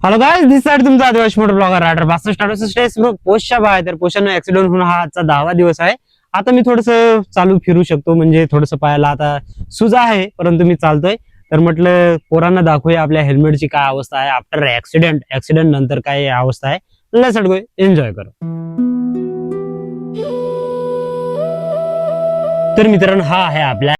Hello guys, this side तुमचा आदिवासी motor blogger rider 62 पोस्टच्या बाहेर. तर पोस्टनं ऍक्सिडेंट होऊन हा आजचा 10वा दिवस आहे. आता मी थोडस चालू फिरू शकतो, म्हणजे थोडस पायाला आता सुजा आहे, परंतु मी चालतोय. तर म्हटलं पोरांना दाखवूया आपल्या हेल्मेटची काय अवस्था आहे आफ्टर ऍक्सिडेंट नंतर काय अवस्था आहे. लेट्स गो एन्जॉय करू. तर मित्रांनो, हा आहे आपल्या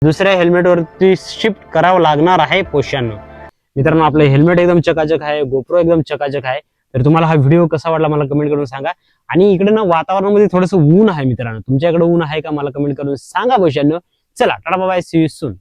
दुसऱ्या हेल्मेट वरती शिफ्ट करावं लागणार आहे पोशानं. मित्रांनो, आपलं हेल्मेट एकदम चकाचक आहे, गोप्रो एकदम चकाचक आहे. तर तुम्हाला हा व्हिडिओ कसा वाटला मला कमेंट करून सांगा. आणि इकडे ना वातावरणामध्ये थोडंसं ऊन आहे मित्रांनो, तुमच्याकडे ऊन आहे का मला कमेंट करून सांगा पोशानं. चला tata bye, see you soon.